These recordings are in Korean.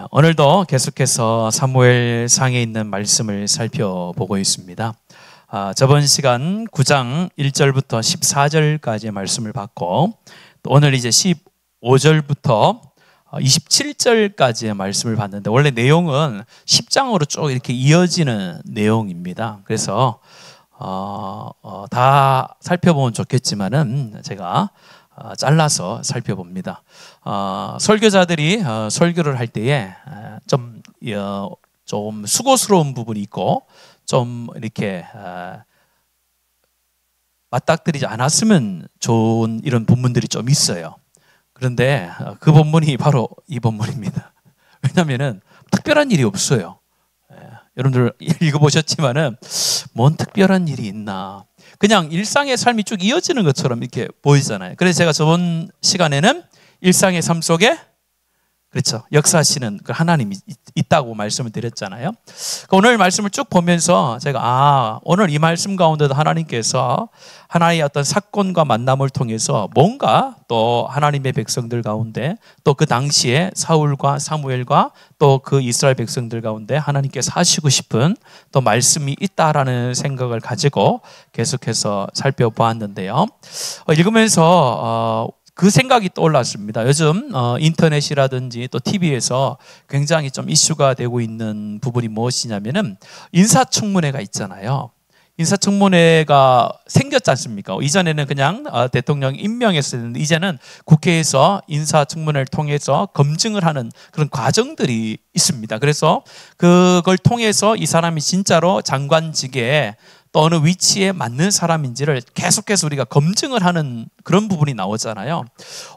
오늘도 계속해서 사무엘상에 있는 말씀을 살펴보고 있습니다. 저번 시간 9장 1절부터 14절까지의 말씀을 봤고, 또 오늘 이제 15절부터 27절까지의 말씀을 봤는데, 원래 내용은 10장으로 쭉 이렇게 이어지는 내용입니다. 그래서 다 살펴보면 좋겠지만은 제가 잘라서 살펴봅니다. 설교자들이 설교를 할 때에 좀 수고스러운 부분이 있고, 좀 이렇게 맞닥뜨리지 않았으면 좋은 이런 본문들이 좀 있어요. 그런데 그 본문이 바로 이 본문입니다. 왜냐하면은 특별한 일이 없어요. 여러분들 읽어보셨지만은 뭔 특별한 일이 있나? 그냥 일상의 삶이 쭉 이어지는 것처럼 이렇게 보이잖아요. 그래서 제가 저번 시간에는 일상의 삶 속에 그렇죠, 역사하시는 그 하나님이 있다고 말씀을 드렸잖아요. 오늘 말씀을 쭉 보면서 제가 오늘 이 말씀 가운데도 하나님께서 하나의 어떤 사건과 만남을 통해서 뭔가 또 하나님의 백성들 가운데, 또 그 당시에 사울과 사무엘과 또 그 이스라엘 백성들 가운데 하나님께서 하시고 싶은 또 말씀이 있다라는 생각을 가지고 계속해서 살펴보았는데요. 읽으면서 그 생각이 떠올랐습니다. 요즘 인터넷이라든지 또 TV에서 굉장히 좀 이슈가 되고 있는 부분이 무엇이냐면은 인사청문회가 있잖아요. 인사청문회가 생겼지 않습니까? 이전에는 그냥 대통령 임명했었는데, 이제는 국회에서 인사청문회를 통해서 검증을 하는 그런 과정들이 있습니다. 그래서 그걸 통해서 이 사람이 진짜로 장관직에 또 어느 위치에 맞는 사람인지를 계속해서 우리가 검증을 하는 그런 부분이 나오잖아요.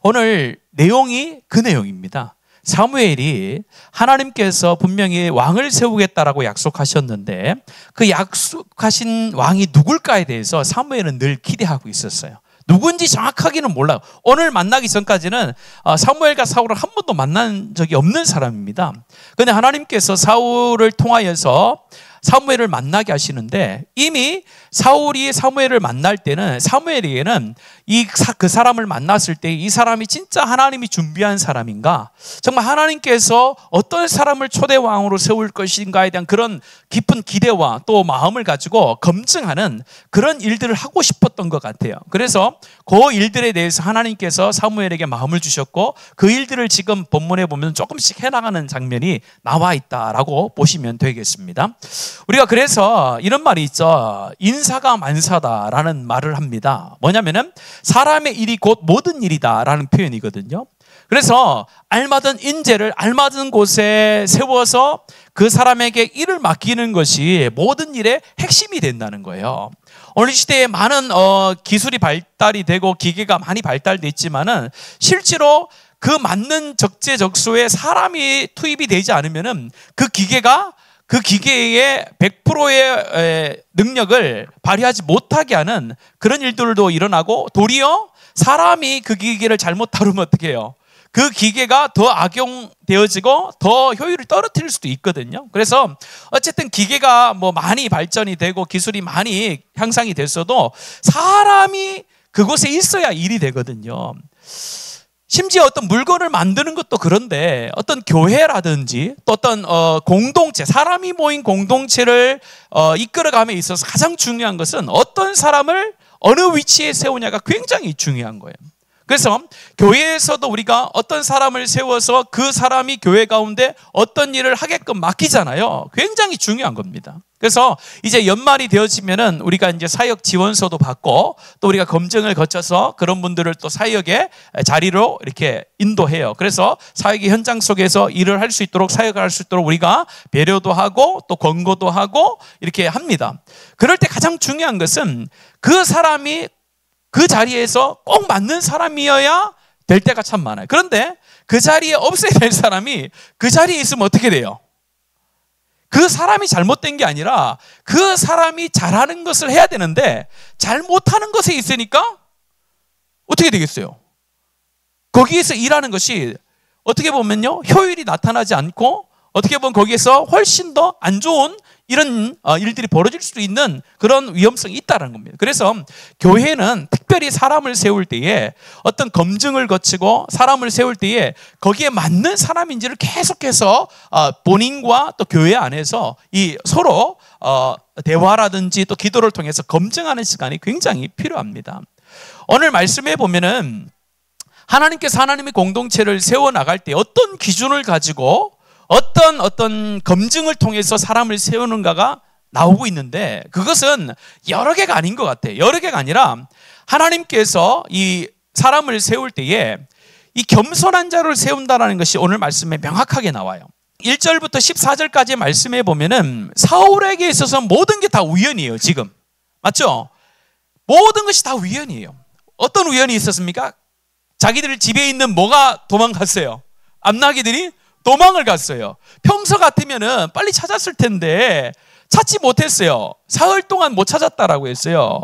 오늘 내용이 그 내용입니다. 사무엘이 하나님께서 분명히 왕을 세우겠다라고 약속하셨는데, 그 약속하신 왕이 누굴까에 대해서 사무엘은 늘 기대하고 있었어요. 누군지 정확하게는 몰라요. 오늘 만나기 전까지는 사무엘과 사울을 한 번도 만난 적이 없는 사람입니다. 그런데 하나님께서 사울을 통하여서 사무엘을 만나게 하시는데, 이미 사울이 사무엘을 만날 때는 사무엘에게는 그 사람을 만났을 때 이 사람이 진짜 하나님이 준비한 사람인가, 정말 하나님께서 어떤 사람을 초대왕으로 세울 것인가에 대한 그런 깊은 기대와 또 마음을 가지고 검증하는 그런 일들을 하고 싶었던 것 같아요. 그래서 그 일들에 대해서 하나님께서 사무엘에게 마음을 주셨고, 그 일들을 지금 본문에 보면 조금씩 해나가는 장면이 나와 있다라고 보시면 되겠습니다. 우리가 그래서 이런 말이 있죠. 인사가 만사다라는 말을 합니다. 뭐냐면은 사람의 일이 곧 모든 일이다라는 표현이거든요. 그래서 알맞은 인재를 알맞은 곳에 세워서 그 사람에게 일을 맡기는 것이 모든 일의 핵심이 된다는 거예요. 오늘 시대에 많은 기술이 발달이 되고 기계가 많이 발달돼 있지만은 실제로 그 맞는 적재적소에 사람이 투입이 되지 않으면은 그 기계의 100%의 능력을 발휘하지 못하게 하는 그런 일들도 일어나고, 도리어 사람이 그 기계를 잘못 다루면 어떻게 해요? 그 기계가 더 악용되어지고 더 효율을 떨어뜨릴 수도 있거든요. 그래서 어쨌든 기계가 많이 발전이 되고 기술이 많이 향상이 됐어도 사람이 그곳에 있어야 일이 되거든요. 심지어 어떤 물건을 만드는 것도 그런데, 어떤 교회라든지 또 어떤 공동체, 사람이 모인 공동체를 이끌어감에 있어서 가장 중요한 것은 어떤 사람을 어느 위치에 세우냐가 굉장히 중요한 거예요. 그래서 교회에서도 우리가 어떤 사람을 세워서 그 사람이 교회 가운데 어떤 일을 하게끔 맡기잖아요. 굉장히 중요한 겁니다. 그래서 이제 연말이 되어지면은 우리가 이제 사역 지원서도 받고, 또 우리가 검증을 거쳐서 그런 분들을 또 사역의 자리로 이렇게 인도해요. 그래서 사역의 현장 속에서 일을 할 수 있도록, 사역을 할 수 있도록 우리가 배려도 하고 또 권고도 하고 이렇게 합니다. 그럴 때 가장 중요한 것은 그 사람이 그 자리에서 꼭 맞는 사람이어야 될 때가 참 많아요. 그런데 그 자리에 없어야 될 사람이 그 자리에 있으면 어떻게 돼요? 그 사람이 잘못된 게 아니라 그 사람이 잘하는 것을 해야 되는데 잘못하는 것에 있으니까 어떻게 되겠어요? 거기에서 일하는 것이 어떻게 보면요, 효율이 나타나지 않고, 어떻게 보면 거기에서 훨씬 더 안 좋은 이런 일들이 벌어질 수 있는 그런 위험성이 있다는 겁니다. 그래서 교회는 특별히 사람을 세울 때에 어떤 검증을 거치고 사람을 세울 때에 거기에 맞는 사람인지를 계속해서 본인과 또 교회 안에서 이 서로 대화라든지 또 기도를 통해서 검증하는 시간이 굉장히 필요합니다. 오늘 말씀에 보면은 하나님께서 하나님의 공동체를 세워나갈 때 어떤 기준을 가지고 어떤 검증을 통해서 사람을 세우는가가 나오고 있는데, 그것은 여러 개가 아닌 것 같아요. 여러 개가 아니라 하나님께서 이 사람을 세울 때에 이 겸손한 자를 세운다는 것이 오늘 말씀에 명확하게 나와요. 1절부터 14절까지 말씀해 보면은 사울에게 있어서 모든 게 다 우연이에요. 지금 맞죠? 모든 것이 다 우연이에요. 어떤 우연이 있었습니까? 자기들 집에 있는 뭐가 도망갔어요? 암나기들이 도망을 갔어요. 평소 같으면은 빨리 찾았을 텐데 찾지 못했어요. 사흘 동안 못 찾았다라고 했어요.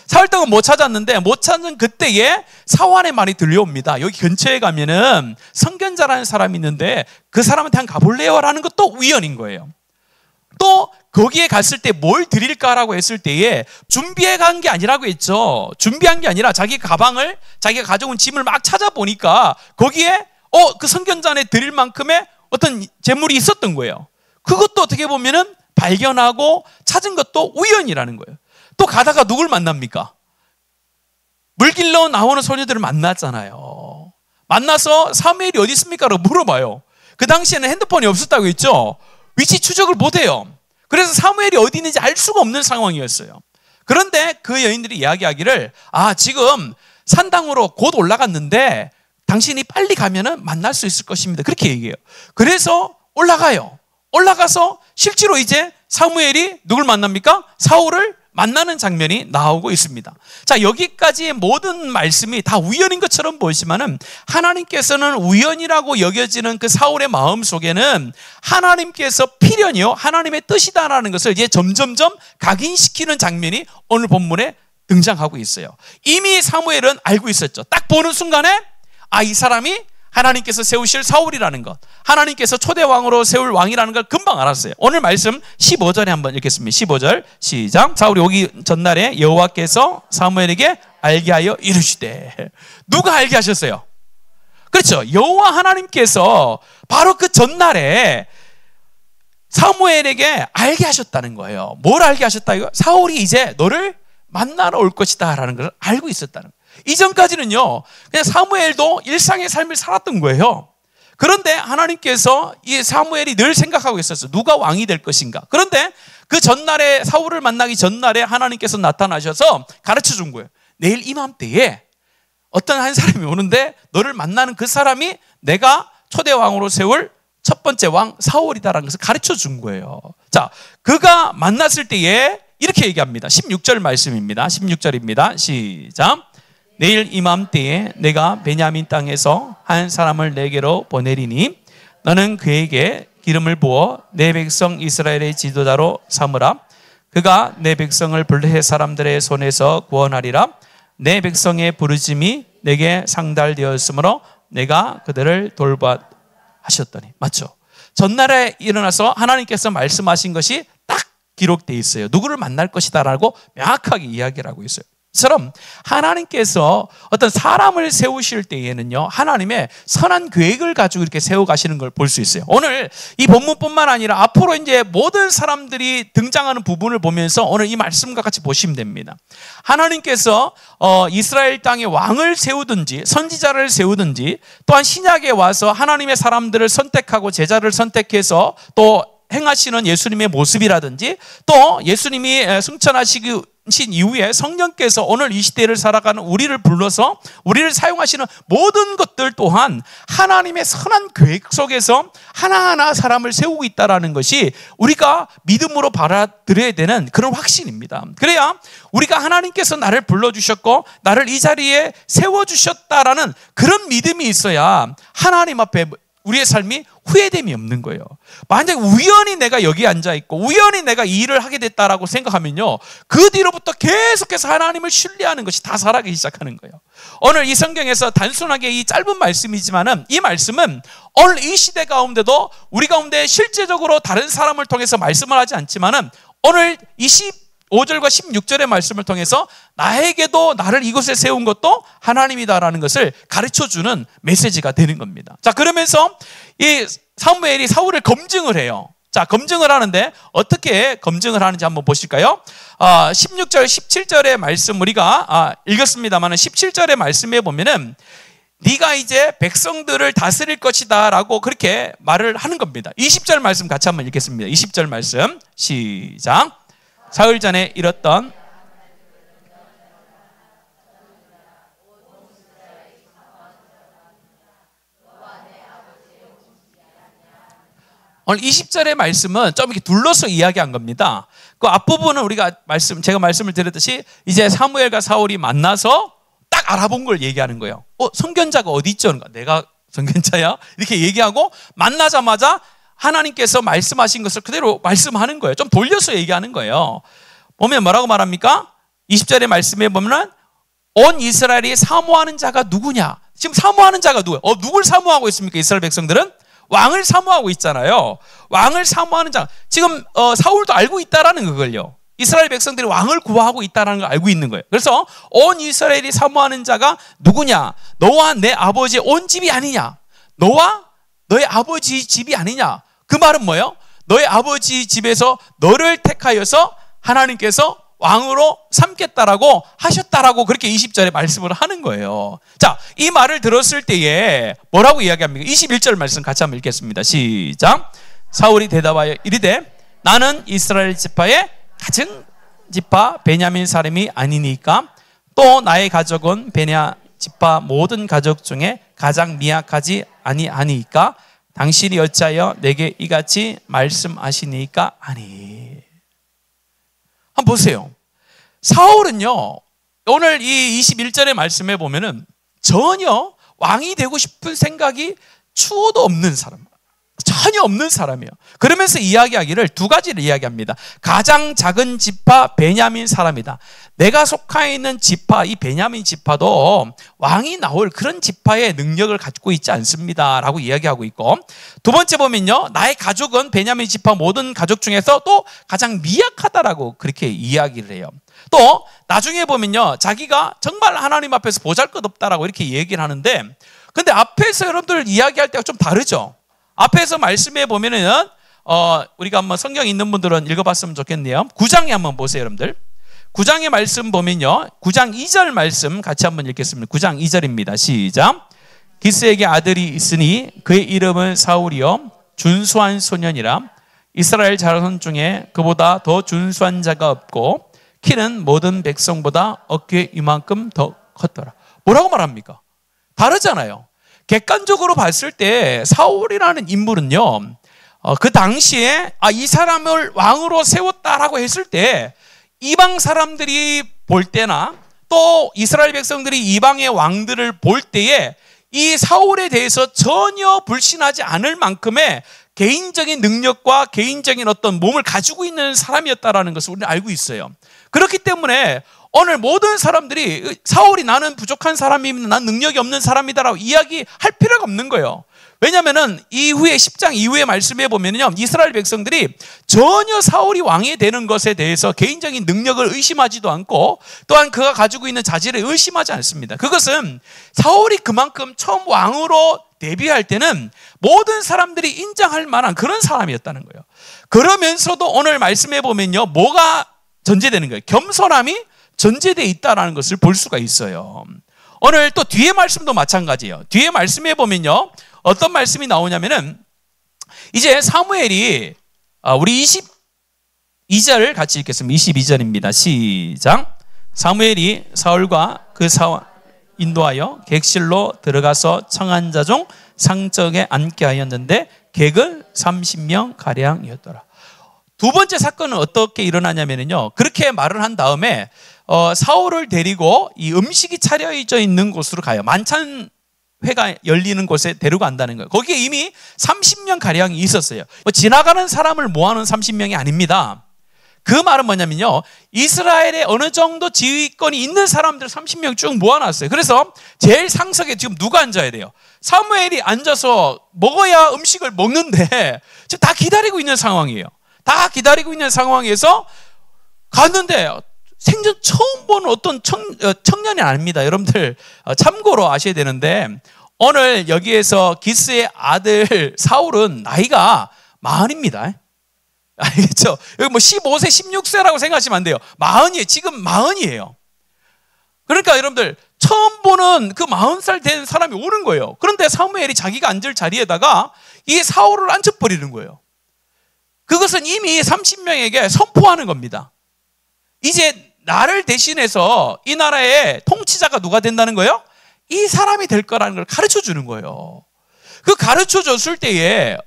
사흘 동안 못 찾았는데 못 찾은 그때에 사환의 말이 들려옵니다. 여기 근처에 가면은 선견자라는 사람이 있는데 그 사람한테 한번 가볼래요? 라는 것도 우연인 거예요. 또 거기에 갔을 때 뭘 드릴까라고 했을 때에 준비해 간 게 아니라고 했죠. 준비한 게 아니라 자기 가방을, 자기가 가져온 짐을 막 찾아보니까 거기에 그 선견자한테 드릴 만큼의 어떤 재물이 있었던 거예요. 그것도 어떻게 보면은 발견하고 찾은 것도 우연이라는 거예요. 또 가다가 누굴 만납니까? 물길로 나오는 소녀들을 만났잖아요. 만나서 사무엘이 어디 있습니까? 라고 물어봐요. 그 당시에는 핸드폰이 없었다고 했죠. 위치 추적을 못해요. 그래서 사무엘이 어디 있는지 알 수가 없는 상황이었어요. 그런데 그 여인들이 이야기하기를 지금 산당으로 곧 올라갔는데 당신이 빨리 가면은 만날 수 있을 것입니다. 그렇게 얘기해요. 그래서 올라가요. 올라가서 실제로 이제 사무엘이 누굴 만납니까? 사울을 만나는 장면이 나오고 있습니다. 자, 여기까지의 모든 말씀이 다 우연인 것처럼 보이지만은 하나님께서는 우연이라고 여겨지는 그 사울의 마음 속에는 하나님께서 필연이요, 하나님의 뜻이다라는 것을 이제 점점점 각인시키는 장면이 오늘 본문에 등장하고 있어요. 이미 사무엘은 알고 있었죠. 딱 보는 순간에 이 사람이 하나님께서 세우실 사울이라는 것, 하나님께서 초대왕으로 세울 왕이라는 걸 금방 알았어요. 오늘 말씀 15절에 한번 읽겠습니다. 15절 시작. 사울이 오기 전날에 여호와께서 사무엘에게 알게 하여 이르시되. 누가 알게 하셨어요? 그렇죠. 여호와 하나님께서 바로 그 전날에 사무엘에게 알게 하셨다는 거예요. 뭘 알게 하셨다? 이거 사울이 이제 너를 만나러 올 것이다 라는 걸 알고 있었다는 거예요. 이전까지는요, 그냥 사무엘도 일상의 삶을 살았던 거예요. 그런데 하나님께서 이 사무엘이 늘 생각하고 있었어요. 누가 왕이 될 것인가. 그런데 그 전날에, 사울을 만나기 전날에 하나님께서 나타나셔서 가르쳐 준 거예요. 내일 이맘때에 어떤 한 사람이 오는데 너를 만나는 그 사람이 내가 초대왕으로 세울 첫 번째 왕 사울이다라는 것을 가르쳐 준 거예요. 자, 그가 만났을 때에 이렇게 얘기합니다. 16절 말씀입니다. 16절입니다. 시작. 내일 이맘때에 내가 베냐민 땅에서 한 사람을 내게로 보내리니 너는 그에게 기름을 부어 내 백성 이스라엘의 지도자로 삼으라. 그가 내 백성을 블레셋 사람들의 손에서 구원하리라. 내 백성의 부르짐이 내게 상달되었으므로 내가 그들을 돌봐 하셨더니. 맞죠? 전날에 일어나서 하나님께서 말씀하신 것이 딱 기록되어 있어요. 누구를 만날 것이다 라고 명확하게 이야기를 하고 있어요. 처럼 하나님께서 어떤 사람을 세우실 때에는요, 하나님의 선한 계획을 가지고 이렇게 세워가시는 걸 볼 수 있어요. 오늘 이 본문뿐만 아니라 앞으로 이제 모든 사람들이 등장하는 부분을 보면서 오늘 이 말씀과 같이 보시면 됩니다. 하나님께서 이스라엘 땅에 왕을 세우든지 선지자를 세우든지 또한 신약에 와서 하나님의 사람들을 선택하고 제자를 선택해서 또 행하시는 예수님의 모습이라든지 또 예수님이 승천하신 이후에 성령께서 오늘 이 시대를 살아가는 우리를 불러서 우리를 사용하시는 모든 것들 또한 하나님의 선한 계획 속에서 하나하나 사람을 세우고 있다는 것이 우리가 믿음으로 받아들여야 되는 그런 확신입니다. 그래야 우리가 하나님께서 나를 불러주셨고 나를 이 자리에 세워주셨다라는 그런 믿음이 있어야 하나님 앞에 우리의 삶이 후회됨이 없는 거예요. 만약 우연히 내가 여기 앉아 있고 우연히 내가 이 일을 하게 됐다라고 생각하면요, 그 뒤로부터 계속해서 하나님을 신뢰하는 것이 다 살아가기 시작하는 거예요. 오늘 이 성경에서 단순하게 이 짧은 말씀이지만은 이 말씀은 오늘 이 시대 가운데도 우리 가운데 실제적으로 다른 사람을 통해서 말씀을 하지 않지만은 오늘 25절과 16절의 말씀을 통해서 나에게도 나를 이곳에 세운 것도 하나님이다라는 것을 가르쳐주는 메시지가 되는 겁니다. 자, 그러면서 이 사무엘이 사울을 검증을 해요. 자, 검증을 하는데 어떻게 검증을 하는지 한번 보실까요? 16절, 17절의 말씀 우리가 읽었습니다만 17절의 말씀에 보면은 네가 이제 백성들을 다스릴 것이다 라고 그렇게 말을 하는 겁니다. 20절 말씀 같이 한번 읽겠습니다. 20절 말씀 시작. 사흘 전에 일었던 오늘 20절의 말씀은 좀 이렇게 둘러서 이야기한 겁니다. 그 앞부분은 제가 말씀을 드렸듯이 이제 사무엘과 사울이 만나서 딱 알아본 걸 얘기하는 거예요. 선견자가 어디 있죠? 내가 선견자야? 이렇게 얘기하고 만나자마자 하나님께서 말씀하신 것을 그대로 말씀하는 거예요. 좀 돌려서 얘기하는 거예요. 보면 뭐라고 말합니까? 20절의 말씀에 보면 온 이스라엘이 사모하는 자가 누구냐? 지금 사모하는 자가 누구예요? 누굴 사모하고 있습니까? 이스라엘 백성들은? 왕을 사모하고 있잖아요. 왕을 사모하는 자. 지금 사울도 알고 있다라는 그걸요. 이스라엘 백성들이 왕을 구하고 있다는 걸 알고 있는 거예요. 그래서 온 이스라엘이 사모하는 자가 누구냐? 너와 내 아버지의 온 집이 아니냐? 너와 너의 아버지 집이 아니냐? 그 말은 뭐예요? 너의 아버지 집에서 너를 택하여서 하나님께서 왕으로 삼겠다라고 하셨다라고 그렇게 20절에 말씀을 하는 거예요. 자, 이 말을 들었을 때에 뭐라고 이야기합니까? 21절 말씀 같이 한번 읽겠습니다. 시작. 사울이 대답하여 이르되 나는 이스라엘 지파의 가증 지파 베냐민 사람이 아니니까 또 나의 가족은 베냐 지파 모든 가족 중에 가장 미약하지 아니하니까 당신이 어찌하여 내게 이같이 말씀하시니까 아니. 한번 보세요. 사울은요, 오늘 이 21절의 말씀에 보면은 전혀 왕이 되고 싶은 생각이 추호도 없는 사람, 전혀 없는 사람이에요. 그러면서 이야기하기를 두 가지를 이야기합니다. 가장 작은 지파 베냐민 사람이다. 내가 속해 있는 지파, 이 베냐민 지파도 왕이 나올 그런 지파의 능력을 갖고 있지 않습니다 라고 이야기하고 있고, 두 번째 보면요, 나의 가족은 베냐민 지파 모든 가족 중에서 또 가장 미약하다라고 그렇게 이야기를 해요. 또 나중에 보면요, 자기가 정말 하나님 앞에서 보잘것없다라고 이렇게 얘기를 하는데, 근데 앞에서 여러분들 이야기할 때가 좀 다르죠. 앞에서 말씀해 보면은 우리가 한번 성경 있는 분들은 읽어봤으면 좋겠네요. 9장에 한번 보세요, 여러분들. 9장의 말씀 보면요, 9장 2절 말씀 같이 한번 읽겠습니다. 9장 2절입니다. 시작. 기스에게 아들이 있으니 그의 이름은 사울이요 준수한 소년이라. 이스라엘 자손 중에 그보다 더 준수한 자가 없고 키는 모든 백성보다 어깨 이만큼 더 컸더라. 뭐라고 말합니까? 다르잖아요. 객관적으로 봤을 때 사울이라는 인물은요, 그 당시에 이 사람을 왕으로 세웠다라고 했을 때 이방 사람들이 볼 때나 또 이스라엘 백성들이 이방의 왕들을 볼 때에 이 사울에 대해서 전혀 불신하지 않을 만큼의 개인적인 능력과 개인적인 어떤 몸을 가지고 있는 사람이었다라는 것을 우리는 알고 있어요. 그렇기 때문에 오늘 모든 사람들이 사울이 나는 부족한 사람입니다, 난 능력이 없는 사람이다라고 이야기할 필요가 없는 거예요. 왜냐하면 이후에 10장 이후의 말씀에 보면요, 이스라엘 백성들이 전혀 사울이 왕이 되는 것에 대해서 개인적인 능력을 의심하지도 않고 또한 그가 가지고 있는 자질을 의심하지 않습니다. 그것은 사울이 그만큼 처음 왕으로 데뷔할 때는 모든 사람들이 인정할 만한 그런 사람이었다는 거예요. 그러면서도 오늘 말씀에 보면요, 뭐가 전제되는 거예요? 겸손함이 전제되어 있다는 것을 볼 수가 있어요. 오늘 또 뒤에 말씀도 마찬가지예요. 뒤에 말씀에 보면요, 어떤 말씀이 나오냐면은 이제 사무엘이 우리 22절 같이 읽겠습니다. 22절입니다. 시작. 사무엘이 사울과 그 사원 인도하여 객실로 들어가서 청한 자 중 상적에 앉게 하였는데 객은 30명 가량이었더라. 두 번째 사건은 어떻게 일어나냐면요, 그렇게 말을 한 다음에 사울을 데리고 이 음식이 차려져 있는 곳으로 가요. 만찬 회가 열리는 곳에 데려간다는 거예요. 거기에 이미 30명 가량이 있었어요. 지나가는 사람을 모아놓은 30명이 아닙니다. 그 말은 뭐냐면요, 이스라엘에 어느 정도 지휘권이 있는 사람들 30명 쭉 모아놨어요. 그래서 제일 상석에 지금 누가 앉아야 돼요? 사무엘이 앉아서 먹어야 음식을 먹는데 지금 다 기다리고 있는 상황이에요. 다 기다리고 있는 상황에서 갔는데 생전 처음 보는 어떤 청년이 아닙니다. 여러분들 참고로 아셔야 되는데, 오늘 여기에서 기스의 아들 사울은 나이가 40입니다. 알겠죠? 여기 뭐 15세, 16세라고 생각하시면 안 돼요. 40이에요. 지금 40이에요. 그러니까 여러분들 처음 보는 그 40살 된 사람이 오는 거예요. 그런데 사무엘이 자기가 앉을 자리에다가 이 사울을 앉혀버리는 거예요. 그것은 이미 30명에게 선포하는 겁니다. 이제 나를 대신해서 이 나라의 통치자가 누가 된다는 거예요? 이 사람이 될 거라는 걸 가르쳐 주는 거예요. 그 가르쳐 줬을 때에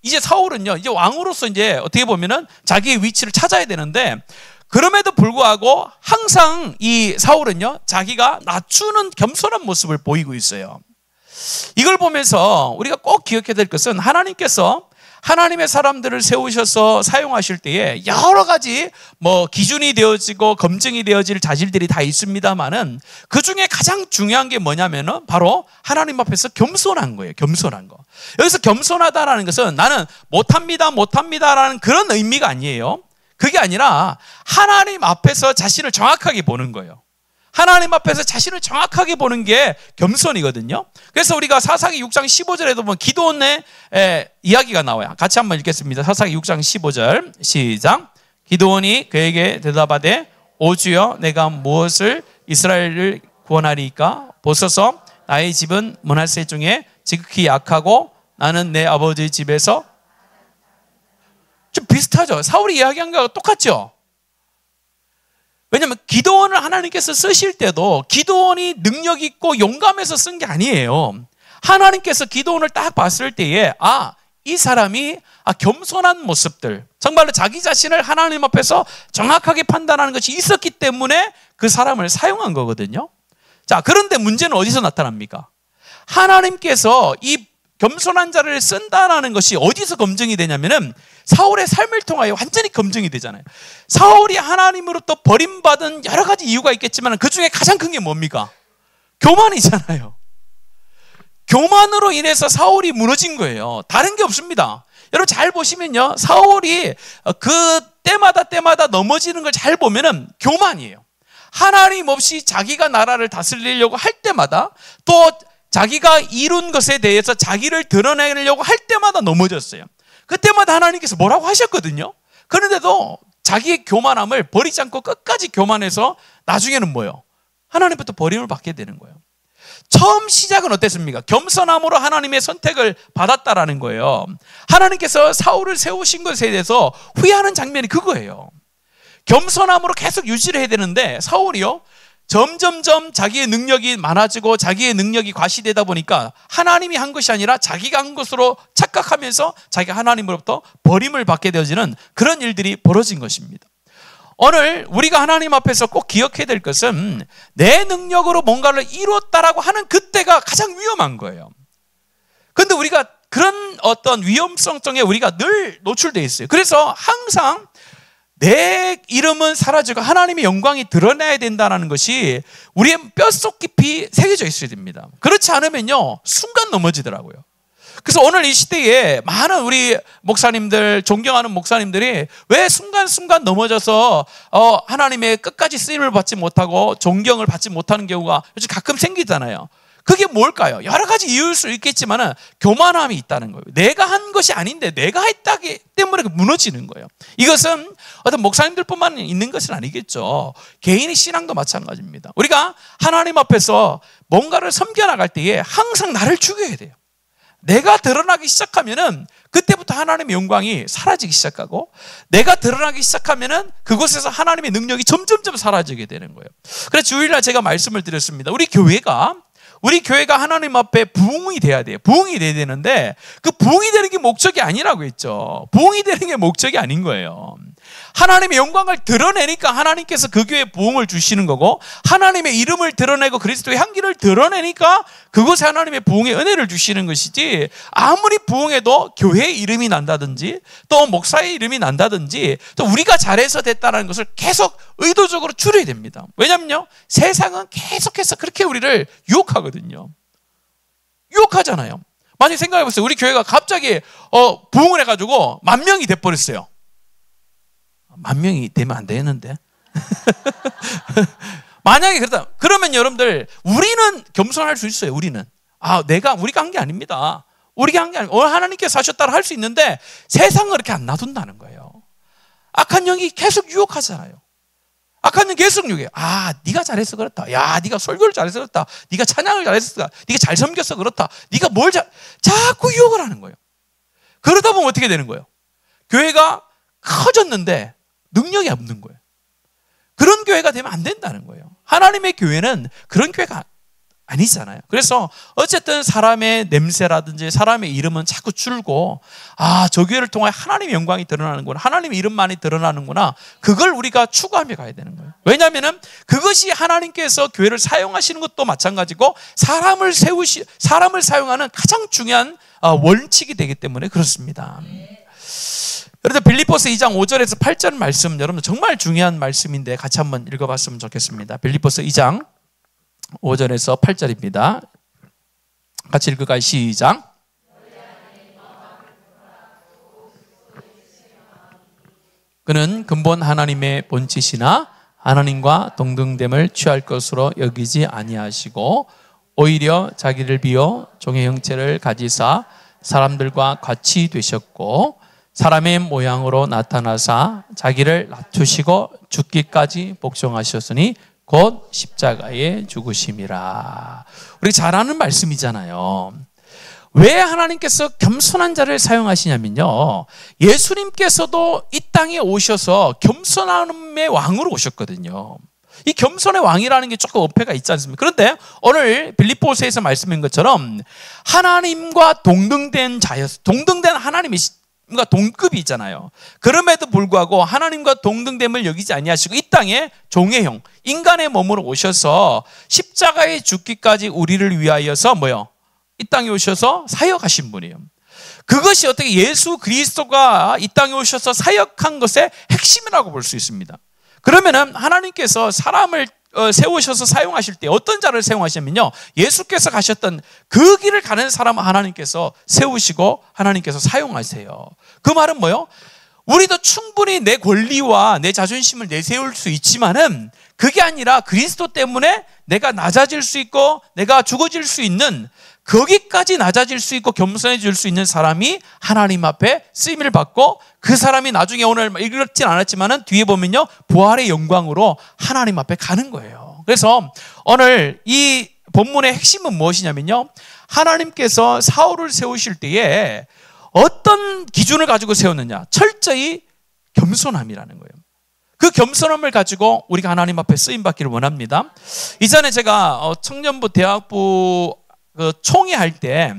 이제 사울은요, 이제 왕으로서 이제 어떻게 보면은 자기의 위치를 찾아야 되는데, 그럼에도 불구하고 항상 이 사울은요, 자기가 낮추는 겸손한 모습을 보이고 있어요. 이걸 보면서 우리가 꼭 기억해야 될 것은, 하나님께서 하나님의 사람들을 세우셔서 사용하실 때에 여러 가지 뭐 기준이 되어지고 검증이 되어질 자질들이 다 있습니다만은, 그 중에 가장 중요한 게 뭐냐면은 바로 하나님 앞에서 겸손한 거예요. 겸손한 거. 여기서 겸손하다라는 것은 나는 못합니다라는 그런 의미가 아니에요. 그게 아니라 하나님 앞에서 자신을 정확하게 보는 거예요. 하나님 앞에서 자신을 정확하게 보는 게 겸손이거든요. 그래서 우리가 사사기 6장 15절에도 보면 기드온의 이야기가 나와요. 같이 한번 읽겠습니다. 사사기 6장 15절 시작. 기드온이 그에게 대답하되, 오 주여, 내가 무엇을 이스라엘을 구원하리이까? 보소서, 나의 집은 므낫세 중에 지극히 약하고 나는 내 아버지 집에서. 좀 비슷하죠? 사울이 이야기한 거하고 똑같죠? 왜냐하면 기드온을 하나님께서 쓰실 때도 기드온이 능력 있고 용감해서 쓴 게 아니에요. 하나님께서 기드온을 딱 봤을 때에 이 사람이 겸손한 모습들, 정말로 자기 자신을 하나님 앞에서 정확하게 판단하는 것이 있었기 때문에 그 사람을 사용한 거거든요. 자, 그런데 문제는 어디서 나타납니까? 하나님께서 이 겸손한 자를 쓴다라는 것이 어디서 검증이 되냐면은 사울의 삶을 통하여 완전히 검증이 되잖아요. 사울이 하나님으로부터 버림받은 여러 가지 이유가 있겠지만 그 중에 가장 큰 게 뭡니까? 교만이잖아요. 교만으로 인해서 사울이 무너진 거예요. 다른 게 없습니다. 여러분 잘 보시면요, 사울이 그 때마다 넘어지는 걸 잘 보면은 교만이에요. 하나님 없이 자기가 나라를 다스리려고 할 때마다, 또 자기가 이룬 것에 대해서 자기를 드러내려고 할 때마다 넘어졌어요. 그때마다 하나님께서 뭐라고 하셨거든요. 그런데도 자기의 교만함을 버리지 않고 끝까지 교만해서 나중에는 뭐예요? 하나님부터 버림을 받게 되는 거예요. 처음 시작은 어땠습니까? 겸손함으로 하나님의 선택을 받았다라는 거예요. 하나님께서 사울을 세우신 것에 대해서 후회하는 장면이 그거예요. 겸손함으로 계속 유지를 해야 되는데 사울이요, 점점점 자기의 능력이 많아지고 자기의 능력이 과시되다 보니까 하나님이 한 것이 아니라 자기가 한 것으로 착각하면서 자기가 하나님으로부터 버림을 받게 되어지는 그런 일들이 벌어진 것입니다. 오늘 우리가 하나님 앞에서 꼭 기억해야 될 것은 내 능력으로 뭔가를 이루었다라고 하는 그때가 가장 위험한 거예요. 그런데 우리가 그런 어떤 위험성에 우리가 늘 노출되어 있어요. 그래서 항상 내 이름은 사라지고 하나님의 영광이 드러나야 된다는 것이 우리의 뼛속 깊이 새겨져 있어야 됩니다. 그렇지 않으면요, 순간 넘어지더라고요. 그래서 오늘 이 시대에 많은 우리 목사님들, 존경하는 목사님들이 왜 순간순간 넘어져서 하나님의 끝까지 쓰임을 받지 못하고 존경을 받지 못하는 경우가 요즘 가끔 생기잖아요. 그게 뭘까요? 여러 가지 이유일 수 있겠지만 교만함이 있다는 거예요. 내가 한 것이 아닌데 내가 했다기 때문에 무너지는 거예요. 이것은 어떤 목사님들뿐만 있는 것은 아니겠죠. 개인의 신앙도 마찬가지입니다. 우리가 하나님 앞에서 뭔가를 섬겨나갈 때에 항상 나를 죽여야 돼요. 내가 드러나기 시작하면은 그때부터 하나님의 영광이 사라지기 시작하고, 내가 드러나기 시작하면은 그곳에서 하나님의 능력이 점점점 사라지게 되는 거예요. 그래서 주일날 제가 말씀을 드렸습니다. 우리 교회가 하나님 앞에 부흥이 돼야 돼요. 부흥이 돼야 되는데 그 부흥이 되는 게 목적이 아니라고 했죠. 부흥이 되는 게 목적이 아닌 거예요. 하나님의 영광을 드러내니까 하나님께서 그 교회에 부흥을 주시는 거고, 하나님의 이름을 드러내고 그리스도의 향기를 드러내니까 그곳에 하나님의 부흥의 은혜를 주시는 것이지, 아무리 부흥해도 교회의 이름이 난다든지 또 목사의 이름이 난다든지 또 우리가 잘해서 됐다는 것을 계속 의도적으로 줄여야 됩니다. 왜냐면요, 세상은 계속해서 그렇게 우리를 유혹하거든요. 유혹하잖아요. 만약에 생각해보세요. 우리 교회가 갑자기 부흥을 해가지고 10,000명이 돼버렸어요. 10,000명이 되면 안 되는데. 만약에 그렇다, 그러면 여러분들, 우리는 겸손할 수 있어요. 우리는. 우리가 한 게 아닙니다. 우리가 한 게 아니고 하나님께서 하셨다라 할 수 있는데, 세상은 그렇게 안 놔둔다는 거예요. 악한 영이 계속 유혹하잖아요. 악한 영 계속 유혹해. 네가 잘해서 그렇다. 야, 네가 설교를 잘해서 그렇다. 네가 찬양을 잘해서 그렇다. 네가 잘 섬겨서 그렇다. 네가 자꾸 유혹을 하는 거예요. 그러다 보면 어떻게 되는 거예요? 교회가 커졌는데 능력이 없는 거예요. 그런 교회가 되면 안 된다는 거예요. 하나님의 교회는 그런 교회가 아니잖아요. 그래서 어쨌든 사람의 냄새라든지 사람의 이름은 자꾸 줄고, 저 교회를 통해 하나님의 영광이 드러나는구나, 하나님의 이름만이 드러나는구나, 그걸 우리가 추구하며 가야 되는 거예요. 왜냐하면 그것이 하나님께서 교회를 사용하시는 것도 마찬가지고 사람을 사용하는 가장 중요한 원칙이 되기 때문에 그렇습니다. 그래서 빌립보서 2장 5절에서 8절 말씀, 여러분 정말 중요한 말씀인데 같이 한번 읽어봤으면 좋겠습니다. 빌립보서 2장 5절에서 8절입니다. 같이 읽을까요? 시작. 그는 근본 하나님의 본짓이나 하나님과 동등됨을 취할 것으로 여기지 아니하시고 오히려 자기를 비워 종의 형체를 가지사 사람들과 같이 되셨고 사람의 모양으로 나타나사 자기를 낮추시고 죽기까지 복종하셨으니 곧 십자가에 죽으심이라. 우리 잘 아는 말씀이잖아요. 왜 하나님께서 겸손한 자를 사용하시냐면요, 예수님께서도 이 땅에 오셔서 겸손함의 왕으로 오셨거든요. 이 겸손의 왕이라는 게 조금 어폐가 있지 않습니까? 그런데 오늘 빌립보서에서 말씀인 것처럼 하나님과 동등된 하나님이 뭔가 동급이 있잖아요. 그럼에도 불구하고 하나님과 동등됨을 여기지 아니하시고 이 땅에 종의 형, 인간의 몸으로 오셔서 십자가에 죽기까지 우리를 위하여서 이 땅에 오셔서 사역하신 분이에요. 그것이 어떻게 예수 그리스도가 이 땅에 오셔서 사역한 것의 핵심이라고 볼 수 있습니다. 그러면은 하나님께서 사람을 세우셔서 사용하실 때 어떤 자를 사용하시냐면요, 예수께서 가셨던 그 길을 가는 사람을 하나님께서 세우시고 하나님께서 사용하세요. 그 말은 뭐요? 우리도 충분히 내 권리와 내 자존심을 내세울 수 있지만은 그게 아니라 그리스도 때문에 내가 낮아질 수 있고 내가 죽어질 수 있는, 거기까지 낮아질 수 있고 겸손해질 수 있는 사람이 하나님 앞에 쓰임을 받고, 그 사람이 나중에 오늘 읽진 않았지만은 뒤에 보면요, 부활의 영광으로 하나님 앞에 가는 거예요. 그래서 오늘 이 본문의 핵심은 무엇이냐면요, 하나님께서 사울을 세우실 때에 어떤 기준을 가지고 세웠느냐, 철저히 겸손함이라는 거예요. 그 겸손함을 가지고 우리가 하나님 앞에 쓰임 받기를 원합니다. 이전에 제가 청년부 대학부 총회할 때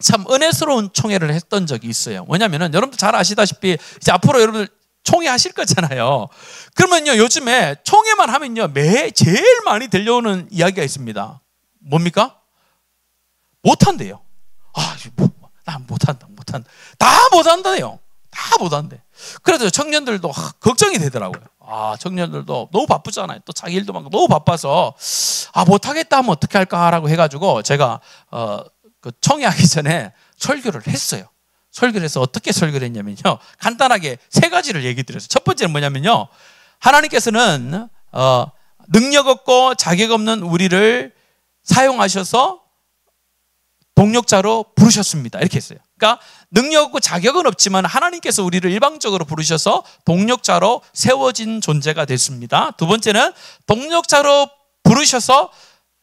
참 은혜스러운 총회를 했던 적이 있어요. 왜냐면은 여러분들 잘 아시다시피 이제 앞으로 여러분들 총회 하실 거잖아요. 그러면요, 요즘에 총회만 하면요, 제일 많이 들려오는 이야기가 있습니다. 뭡니까? 못한대요. 나 못한다. 다 못한다요. 다 못한대. 그래도 청년들도 걱정이 되더라고요. 청년들도 너무 바쁘잖아요. 또 자기 일도 많고 너무 바빠서 못하겠다 하면 어떻게 할까라고 해가지고 제가 그 총회하기 전에 설교를 했어요. 설교를 해서 어떻게 설교를 했냐면요, 간단하게 3가지를 얘기 드렸어요. 첫 번째는 뭐냐면요, 하나님께서는 능력 없고 자격 없는 우리를 사용하셔서 동력자로 부르셨습니다. 이렇게 했어요. 그러니까 능력 없고 자격은 없지만 하나님께서 우리를 일방적으로 부르셔서 동력자로 세워진 존재가 됐습니다. 두 번째는 동력자로 부르셔서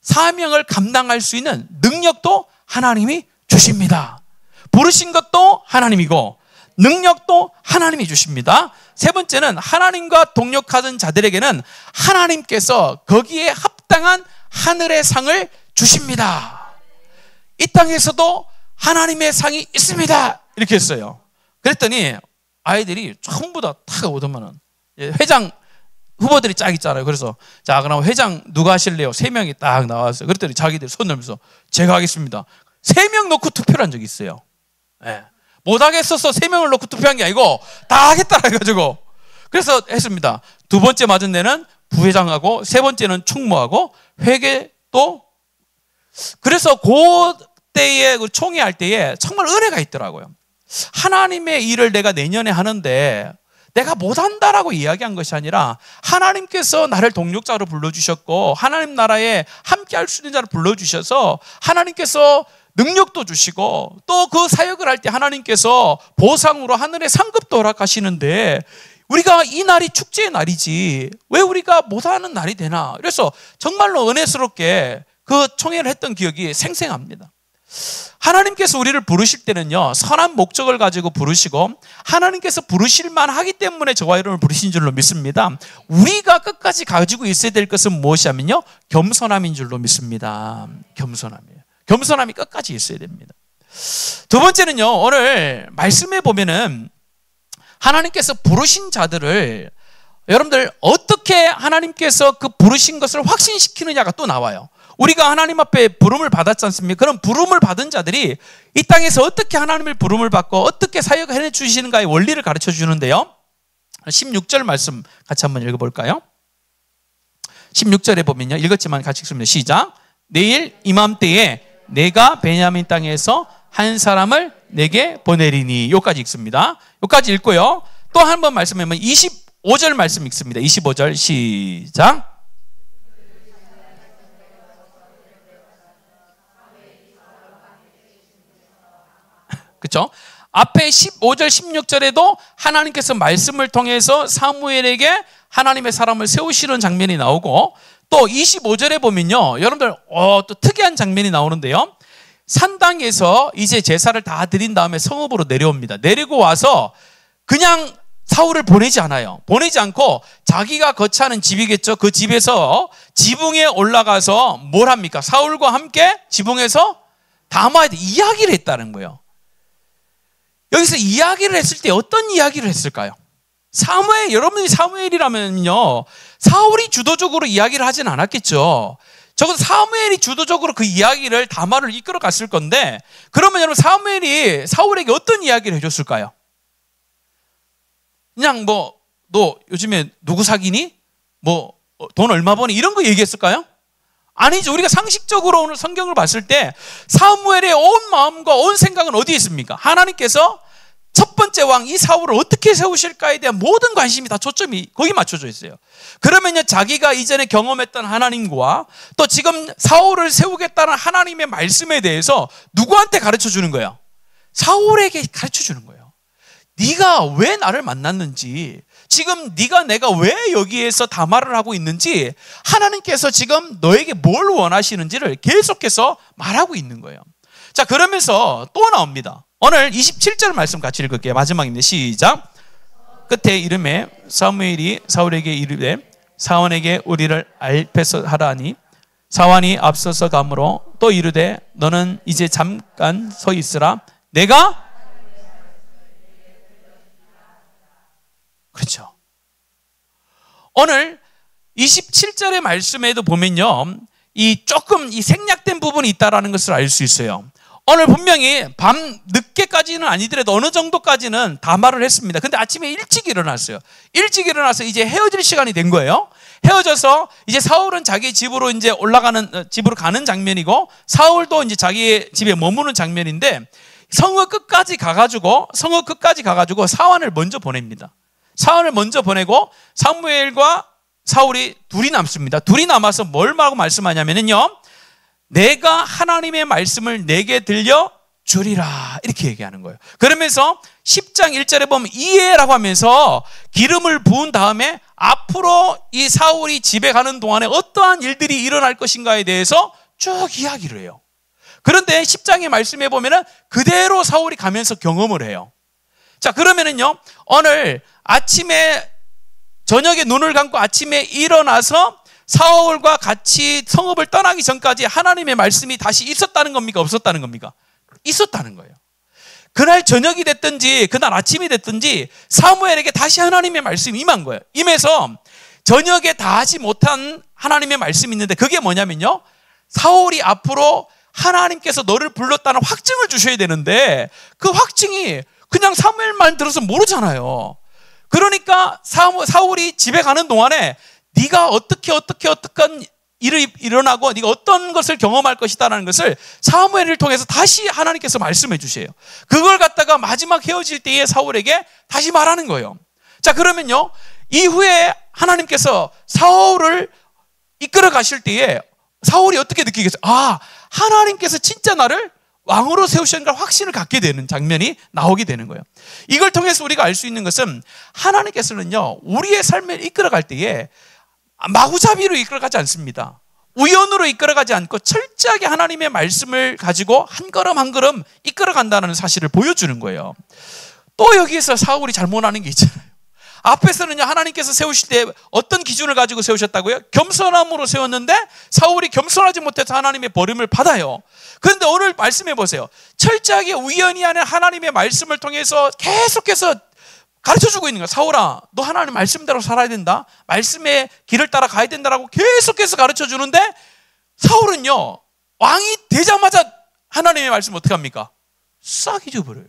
사명을 감당할 수 있는 능력도 하나님이 주십니다. 부르신 것도 하나님이고 능력도 하나님이 주십니다. 세 번째는 하나님과 동력하던 자들에게는 하나님께서 거기에 합당한 하늘의 상을 주십니다. 이 땅에서도 하나님의 상이 있습니다. 이렇게 했어요. 그랬더니 아이들이 전부 다 오더만은 회장 후보들이 쫙 있잖아요. 그래서 자, 그럼 회장 누가 하실래요? 3명이 딱 나왔어요. 그랬더니 자기들 손 들면서 제가 하겠습니다. 3명 놓고 투표를 한 적이 있어요. 네. 못하겠어서 3명을 놓고 투표한 게 아니고 다 하겠다라 해가지고 그래서 했습니다. 2번째 맞은 데는 부회장하고 3번째는 충무하고 회계 또 그래서 그때에 총회할 때에 정말 은혜가 있더라고요. 하나님의 일을 내가 내년에 하는데 내가 못한다라고 이야기한 것이 아니라 하나님께서 나를 동력자로 불러주셨고 하나님 나라에 함께 할 수 있는 자를 불러주셔서 하나님께서 능력도 주시고 또 그 사역을 할 때 하나님께서 보상으로 하늘의 상급도 허락하시는데 우리가 이 날이 축제의 날이지 왜 우리가 못하는 날이 되나. 그래서 정말로 은혜스럽게 그 총회를 했던 기억이 생생합니다. 하나님께서 우리를 부르실 때는요 선한 목적을 가지고 부르시고 하나님께서 부르실 만하기 때문에 저와 여러분을 부르신 줄로 믿습니다. 우리가 끝까지 가지고 있어야 될 것은 무엇이냐면요 겸손함인 줄로 믿습니다. 겸손함이에요. 겸손함이 끝까지 있어야 됩니다. 두 번째는요 오늘 말씀에 보면은 하나님께서 부르신 자들을 여러분들 어떻게 하나님께서 그 부르신 것을 확신시키느냐가 또 나와요. 우리가 하나님 앞에 부름을 받았지 않습니까? 그럼 부름을 받은 자들이 이 땅에서 어떻게 하나님의 부름을 받고 어떻게 사역을 해주시는가의 원리를 가르쳐 주는데요 16절 말씀 같이 한번 읽어볼까요? 16절에 보면요 읽었지만 같이 읽습니다. 시작. 내일 이맘때에 내가 베냐민 땅에서 한 사람을 내게 보내리니. 여기까지 읽습니다. 여기까지 읽고요 또 한 번 말씀하면 25절 말씀 읽습니다. 25절 시작. 그렇죠? 앞에 15절 16절에도 하나님께서 말씀을 통해서 사무엘에게 하나님의 사람을 세우시는 장면이 나오고 또 25절에 보면요 여러분들 또 특이한 장면이 나오는데요 산당에서 이제 제사를 다 드린 다음에 성읍으로 내려옵니다. 내리고 와서 그냥 사울을 보내지 않아요. 보내지 않고 자기가 거처하는 집이겠죠. 그 집에서 지붕에 올라가서 뭘 합니까? 사울과 함께 지붕에서 담화에 이야기를 했다는 거예요. 여기서 이야기를 했을 때 어떤 이야기를 했을까요? 여러분이 사무엘이라면요 사울이 주도적으로 이야기를 하진 않았겠죠. 적어도 사무엘이 주도적으로 그 이야기를 담화를 이끌어 갔을 건데 그러면 여러분 사무엘이 사울에게 어떤 이야기를 해줬을까요? 그냥 너 요즘에 누구 사귀니? 돈 얼마 버니? 이런 거 얘기했을까요? 아니죠. 우리가 상식적으로 오늘 성경을 봤을 때 사무엘의 온 마음과 온 생각은 어디에 있습니까? 하나님께서 첫 번째 왕 이 사울을 어떻게 세우실까에 대한 모든 관심이 다 초점이 거기 맞춰져 있어요. 그러면요 자기가 이전에 경험했던 하나님과 또 지금 사울을 세우겠다는 하나님의 말씀에 대해서 누구한테 가르쳐 주는 거예요? 사울에게 가르쳐 주는 거예요. 네가 왜 나를 만났는지 지금 내가 왜 여기에서 담화를 하고 있는지 하나님께서 지금 너에게 뭘 원하시는지를 계속해서 말하고 있는 거예요. 자 그러면서 또 나옵니다. 오늘 27절 말씀 같이 읽을게요. 마지막입니다. 시작. 끝에 이름에 사무엘이 사울에게 이르되 사원에게 우리를 알패서 하라니 사원이 앞서서 가므로 또 이르되 너는 이제 잠깐 서 있으라 내가 그렇죠. 오늘 27절의 말씀에도 보면요 조금 생략된 부분이 있다는 것을 알 수 있어요. 오늘 분명히 밤 늦게까지는 아니더라도 어느 정도까지는 담화를 했습니다. 근데 아침에 일찍 일어났어요. 일찍 일어나서 이제 헤어질 시간이 된 거예요. 헤어져서 이제 사울은 자기 집으로 이제 집으로 가는 장면이고 사울도 이제 자기 집에 머무는 장면인데 성읍 끝까지 가가지고 사환을 먼저 보냅니다. 사환을 먼저 보내고 사무엘과 사울이 둘이 남습니다. 둘이 남아서 뭘 말씀하냐면요. 내가 하나님의 말씀을 내게 들려주리라 이렇게 얘기하는 거예요. 그러면서 10장 1절에 보면 이해라고 하면서 기름을 부은 다음에 앞으로 이 사울이 집에 가는 동안에 어떠한 일들이 일어날 것인가에 대해서 쭉 이야기를 해요. 그런데 10장의 말씀에 보면은 그대로 사울이 가면서 경험을 해요. 자 그러면은요 오늘 저녁에 눈을 감고 아침에 일어나서 사울과 같이 성읍을 떠나기 전까지 하나님의 말씀이 다시 있었다는 겁니까? 없었다는 겁니까? 있었다는 거예요. 그날 저녁이 됐든지 그날 아침이 됐든지 사무엘에게 다시 하나님의 말씀이 임한 거예요. 임해서 저녁에 다 하지 못한 하나님의 말씀이 있는데 그게 뭐냐면요, 사울이 앞으로 하나님께서 너를 불렀다는 확증을 주셔야 되는데 그 확증이 그냥 사무엘 말 들어서 모르잖아요. 그러니까 사울이 집에 가는 동안에 네가 어떻게 일이 일어나고 네가 어떤 것을 경험할 것이다라는 것을 사무엘을 통해서 다시 하나님께서 말씀해 주세요. 그걸 갖다가 마지막 헤어질 때에 사울에게 다시 말하는 거예요. 자, 그러면요, 이후에 하나님께서 사울을 이끌어 가실 때에 사울이 어떻게 느끼겠어요? 아, 하나님께서 진짜 나를 왕으로 세우시는 확신을 갖게 되는 장면이 나오게 되는 거예요. 이걸 통해서 우리가 알 수 있는 것은 하나님께서는요, 우리의 삶을 이끌어갈 때에 마구잡이로 이끌어가지 않습니다. 우연으로 이끌어가지 않고 철저하게 하나님의 말씀을 가지고 한 걸음 한 걸음 이끌어간다는 사실을 보여주는 거예요. 또 여기에서 사울이 잘못하는 게 있잖아요. 앞에서는요, 하나님께서 세우실 때 어떤 기준을 가지고 세우셨다고요? 겸손함으로 세웠는데 사울이 겸손하지 못해서 하나님의 버림을 받아요. 그런데 오늘 말씀해 보세요. 철저하게 우연히 하는 하나님의 말씀을 통해서 계속해서 가르쳐주고 있는 거야. 사울아, 너 하나님 말씀대로 살아야 된다, 말씀의 길을 따라 가야 된다라고 계속해서 가르쳐주는데 사울은요, 왕이 되자마자 하나님의 말씀을 어떻게 합니까? 싹 잊어버려요.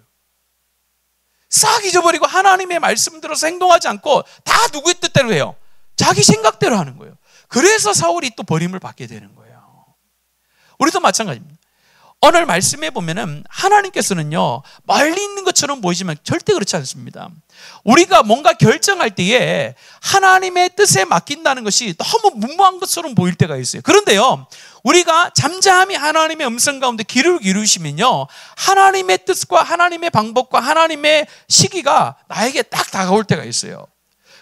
싹 잊어버리고 하나님의 말씀 들어서 행동하지 않고 다 누구의 뜻대로 해요? 자기 생각대로 하는 거예요. 그래서 사울이 또 버림을 받게 되는 거예요. 우리도 마찬가지입니다. 오늘 말씀해 보면은 하나님께서는요, 멀리 있는 것처럼 보이지만 절대 그렇지 않습니다. 우리가 뭔가 결정할 때에 하나님의 뜻에 맡긴다는 것이 너무 무모한 것처럼 보일 때가 있어요. 그런데요, 우리가 잠잠히 하나님의 음성 가운데 귀를 기울이시면요, 하나님의 뜻과 하나님의 방법과 하나님의 시기가 나에게 딱 다가올 때가 있어요.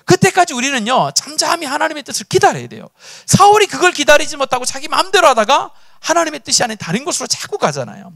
그때까지 우리는요, 잠잠히 하나님의 뜻을 기다려야 돼요. 사울이 그걸 기다리지 못하고 자기 마음대로 하다가 하나님의 뜻이 아닌 다른 곳으로 자꾸 가잖아요.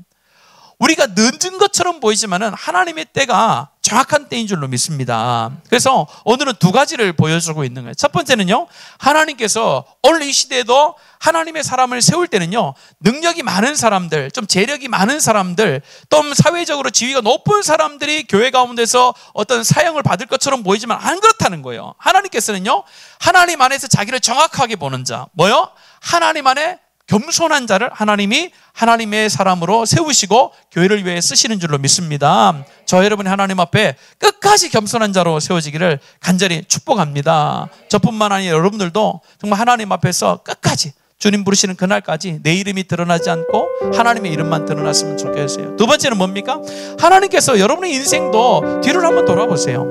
우리가 늦은 것처럼 보이지만은 하나님의 때가 정확한 때인 줄로 믿습니다. 그래서 오늘은 두 가지를 보여주고 있는 거예요. 첫 번째는요, 하나님께서 오늘 이 시대에도 하나님의 사람을 세울 때는요, 능력이 많은 사람들, 좀 재력이 많은 사람들, 또 사회적으로 지위가 높은 사람들이 교회 가운데서 어떤 사형을 받을 것처럼 보이지만 안 그렇다는 거예요. 하나님께서는요, 하나님 안에서 자기를 정확하게 보는 자, 뭐요? 하나님 안에 겸손한 자를 하나님이 하나님의 사람으로 세우시고 교회를 위해 쓰시는 줄로 믿습니다. 저 여러분이 하나님 앞에 끝까지 겸손한 자로 세워지기를 간절히 축복합니다. 저뿐만 아니라 여러분들도 정말 하나님 앞에서 끝까지 주님 부르시는 그날까지 내 이름이 드러나지 않고 하나님의 이름만 드러났으면 좋겠어요. 두 번째는 뭡니까? 하나님께서 여러분의 인생도 뒤를 한번 돌아보세요.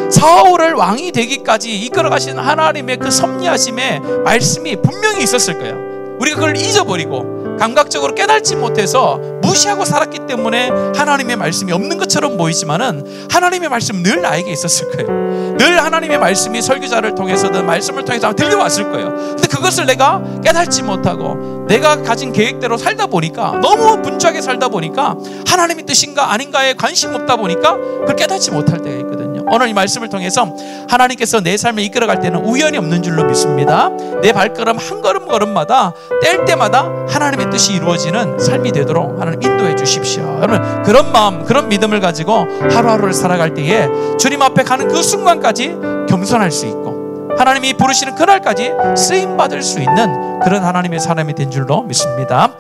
사울을 왕이 되기까지 이끌어가신 하나님의 그 섭리하심의 말씀이 분명히 있었을 거예요. 우리가 그걸 잊어버리고 감각적으로 깨닫지 못해서 무시하고 살았기 때문에 하나님의 말씀이 없는 것처럼 보이지만은 하나님의 말씀은 늘 나에게 있었을 거예요. 늘 하나님의 말씀이 설교자를 통해서든 말씀을 통해서 들려왔을 거예요. 근데 그것을 내가 깨닫지 못하고 내가 가진 계획대로 살다 보니까, 너무 분주하게 살다 보니까 하나님의 뜻인가 아닌가에 관심 없다 보니까 그걸 깨닫지 못할 때가 있거든요. 오늘 이 말씀을 통해서 하나님께서 내 삶을 이끌어갈 때는 우연이 없는 줄로 믿습니다. 내 발걸음 한 걸음마다 뗄 때마다 하나님의 뜻이 이루어지는 삶이 되도록 하나님 인도해 주십시오. 여러분, 그런 마음, 그런 믿음을 가지고 하루하루를 살아갈 때에 주님 앞에 가는 그 순간까지 겸손할 수 있고 하나님이 부르시는 그날까지 쓰임받을 수 있는 그런 하나님의 사람이 된 줄로 믿습니다.